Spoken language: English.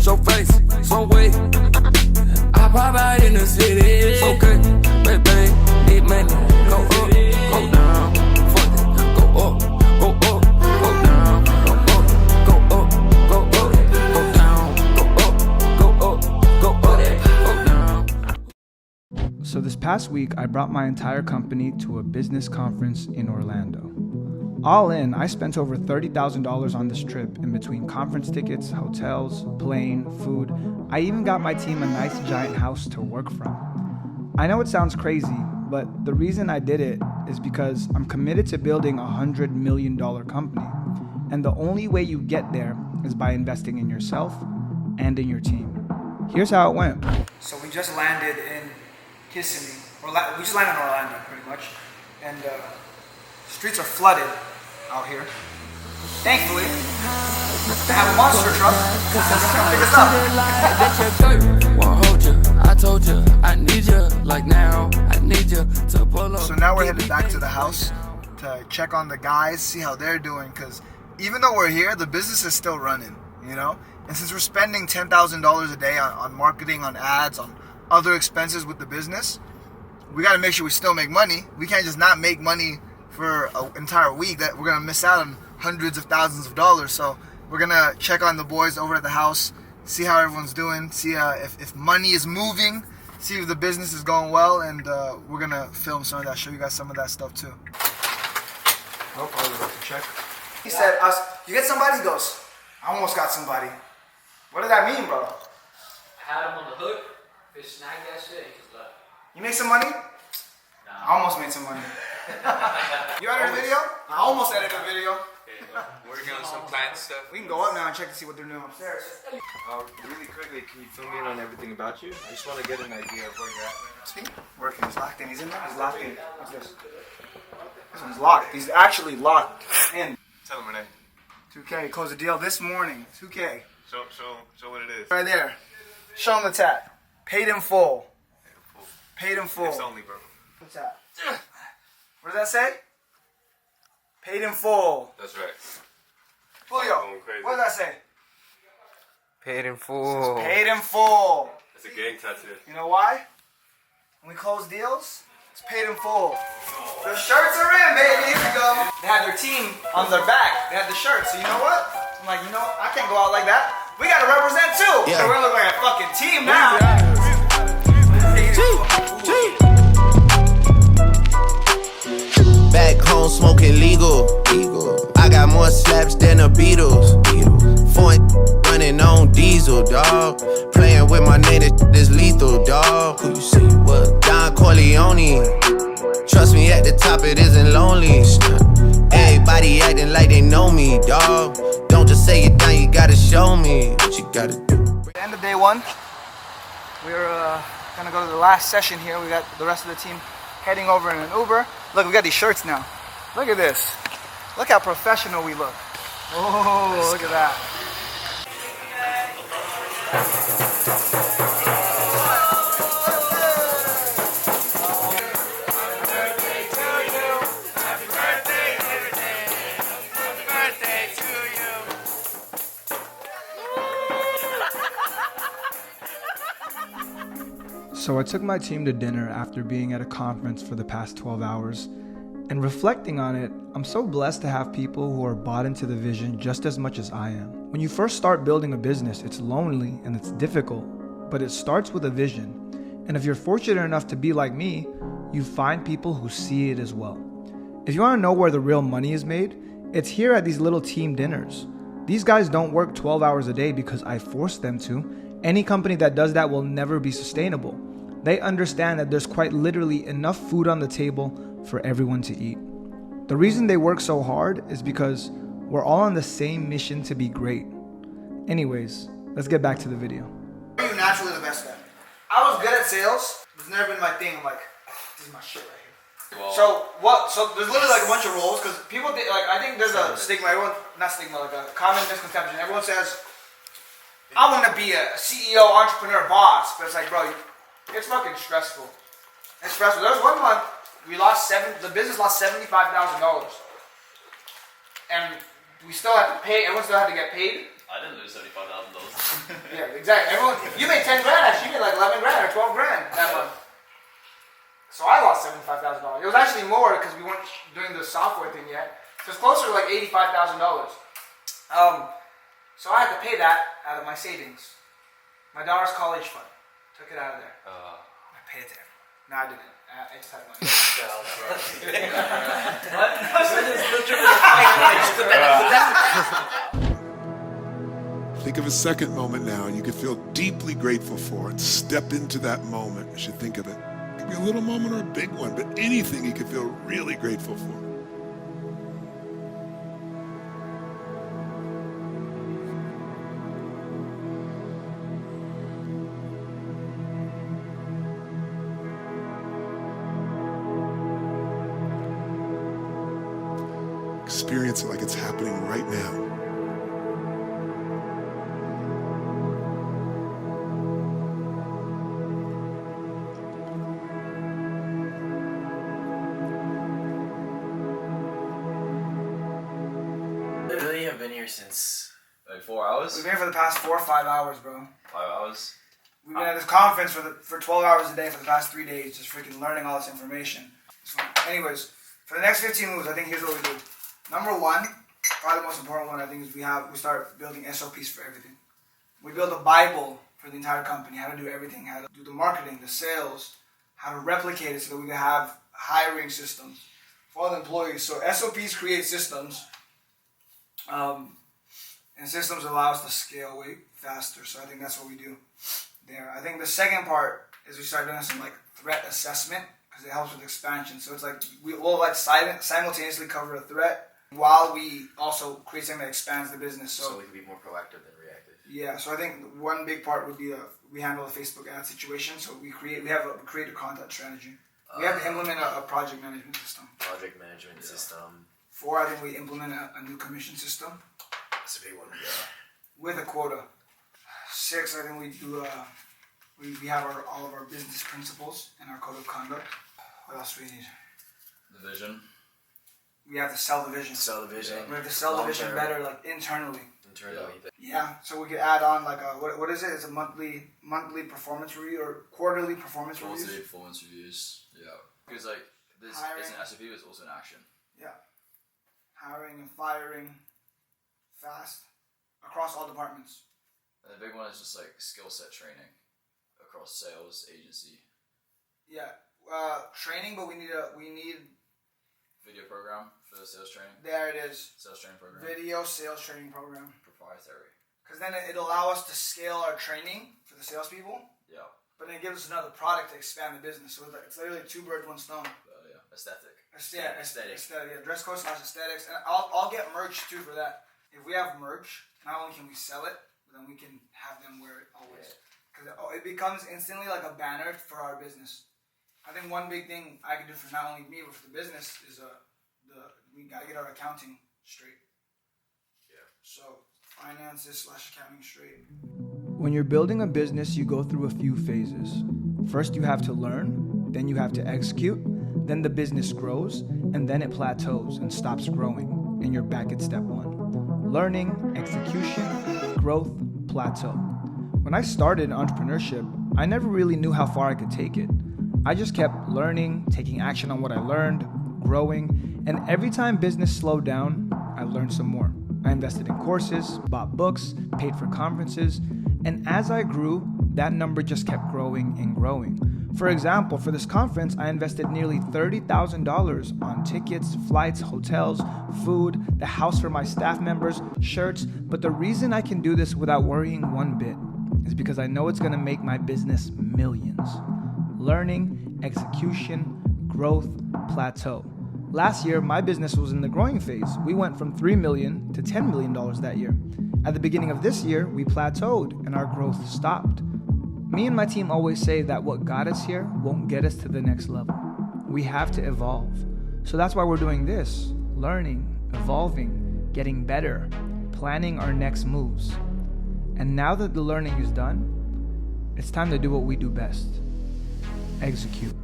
show face, some way. I pop out in the city. Okay, baby, need money. Go up, go down. Fuck it, go up, go up, go down. Go up, go up, go up, go down. Go up, go up, go up, go down. So this past week, I brought my entire company to a business conference in Orlando. All in, I spent over $30,000 on this trip in between conference tickets, hotels, plane, food. I even got my team a nice giant house to work from. I know it sounds crazy, but the reason I did it is because I'm committed to building a $100 million company. And the only way you get there is by investing in yourself and in your team. Here's how it went. So we just landed in Kissimmee. We just landed in Orlando, pretty much. And streets are flooded out here. Thankfully, they have a monster truck to pick us up. Won't hold you. I told you I need you. Like now, I need you to pull up. So now we're headed back to the house to check on the guys, see how they're doing. Because even though we're here, the business is still running, you know? And since we're spending $10,000 a day on marketing, on ads, on other expenses with the business, we got to make sure we still make money. We can't just not make money for an entire week. That we're going to miss out on hundreds of thousands of dollars. So we're going to check on the boys over at the house, see how everyone's doing, see if money is moving, see if the business is going well, and we're going to film some of that, show you guys some of that stuff too. Oh, I was about to check. He said, you get somebody? He goes, I almost got somebody. What does that mean, bro? I had him on the hook. Fish snagged that shit. He just left. You make some money? Nah. I almost made some money. You edited a video? I almost edited a video. Okay, working on some plant stuff. We can go up now and check to see what they're doing upstairs. Really quickly, can you fill me in on everything about you? I just want to get an idea of where you're at right now. See? Working. He's locked in. He's in there. He's locked in. What's this? This one's locked. He's actually locked in. Tell him, Rene. 2K. Closed the deal this morning. 2K. Show what it is. Right there. Show him the tat. Paid in full. Paid in full. It's only, bro. What's that? What does that say? Paid in full. That's right. Julio, Going crazy. what does that say? Paid in full. Paid in full. It's a gang tattoo. You know why? When we close deals, it's paid in full. The shirts are in, baby. Here we go. They had their team on their back. They had the shirts. So you know what? I'm like, I can't go out like that. We gotta represent too. Yeah. So we're gonna look like a fucking team now. Back home smoking legal. I got more slaps than the Beatles. Foreign running on diesel, dog. Playing with my name, this lethal, dog. Who you see? What? Don Corleone. Trust me, at the top it isn't lonely. Everybody acting like they know me, dog. Don't just say it down, you gotta show me what you gotta do. End of day one. We're gonna go to the last session here. We got the rest of the team heading over in an Uber. Look, we got these shirts now. Look at this. Look how professional we look. Oh, look at that. So I took my team to dinner after being at a conference for the past 12 hours. And reflecting on it, I'm so blessed to have people who are bought into the vision just as much as I am. When you first start building a business, it's lonely and it's difficult, but it starts with a vision. And if you're fortunate enough to be like me, you find people who see it as well. If you want to know where the real money is made, it's here at these little team dinners. These guys don't work 12 hours a day because I forced them to. Any company that does that will never be sustainable. They understand that there's quite literally enough food on the table for everyone to eat. The reason they work so hard is because we're all on the same mission to be great. Anyways, let's get back to the video. What are you naturally the best at? I was good at sales. It's never been my thing. I'm like, this is my shit right here. Well, so there's literally like a bunch of roles because people think, like, I think there's a stigma, like a common misconception. Everyone says, I want to be a CEO, entrepreneur, boss, but it's like, bro, it's fucking stressful. It's stressful. There was one month the business lost $75,000, and we still had to pay. Everyone still had to get paid. I didn't lose $75,000. Yeah, exactly. Everyone, you made 10 grand actually. You made like 11 grand or 12 grand that month. So I lost $75,000. It was actually more because we weren't doing the software thing yet. So it's closer to like $85,000. So I had to pay that out of my savings. My daughter's college fund. Took it out of there. I paid it to everyone. No, I didn't. I just had money. Think of a second moment now you could feel deeply grateful for and step into that moment as you think of it. It could be a little moment or a big one, but anything you could feel really grateful for. Experience it like it's happening right now. Literally, I've been here since like 4 hours. We've been here for the past 4 or 5 hours, bro. 5 hours. We've been at this conference for 12 hours a day for the past 3 days, just freaking learning all this information. So anyways, for the next 15 moves, I think here's what we do. Number one, probably the most important one, I think, is we start building SOPs for everything. We build a Bible for the entire company, how to do everything, how to do the marketing, the sales, how to replicate it so that we can have hiring systems for all the employees. So SOPs create systems, and systems allow us to scale way faster. So I think that's what we do there. I think the second part is we start doing some like threat assessment because it helps with expansion. So it's like we will like simultaneously cover a threat while we also create something that expands the business. So we can be more proactive than reactive. Yeah, so I think one big part would be we handle the Facebook ad situation. So we create a content strategy. We have to implement a project management system. Project management system. 4, I think we implement a new commission system. That's a big one. Yeah. With a quota. 6, I think we do we have all of our business principles and our code of conduct. What else do we need? The vision. We have to sell the vision. Sell the vision. We have to sell the vision better, like internally. Internally. Yeah. So we could add on like what is it? It's a monthly performance review or quarterly performance reviews. Quarterly performance reviews. Yeah. Because like this isn't SOP, but it's also an action. Yeah. Hiring and firing fast across all departments. And the big one is just like skill set training across sales, agency. Yeah. Training, but we need Video program for the sales training. there it is. Sales training program. Video sales training program. Proprietary. Because then it'll allow us to scale our training for the salespeople, Yeah. but then it gives us another product to expand the business. So it's literally 2 birds, 1 stone. Yeah. Aesthetic. Aesthetic. Yeah, dress code / aesthetics. And I'll get merch too for that. If we have merch, not only can we sell it, but then we can have them wear it always. Because it becomes instantly like a banner for our business. I think one big thing I can do for not only me but for the business is we gotta get our accounting straight. Yeah. So finances / accounting straight. When you're building a business, you go through a few phases. First, you have to learn, then you have to execute, then the business grows, and then it plateaus and stops growing, and you're back at step 1. Learning, execution, growth, plateau. When I started entrepreneurship, I never really knew how far I could take it. I just kept learning, taking action on what I learned, growing, and every time business slowed down, I learned some more. I invested in courses, bought books, paid for conferences, and as I grew, that number just kept growing and growing. For example, for this conference, I invested nearly $30,000 on tickets, flights, hotels, food, the house for my staff members, shirts, but the reason I can do this without worrying one bit is because I know it's gonna make my business millions. Learning, execution, growth, plateau. Last year, my business was in the growing phase. We went from $3 million to $10 million that year. At the beginning of this year, we plateaued and our growth stopped. Me and my team always say that what got us here won't get us to the next level. We have to evolve. So that's why we're doing this, learning, evolving, getting better, planning our next moves. And now that the learning is done, it's time to do what we do best, execute.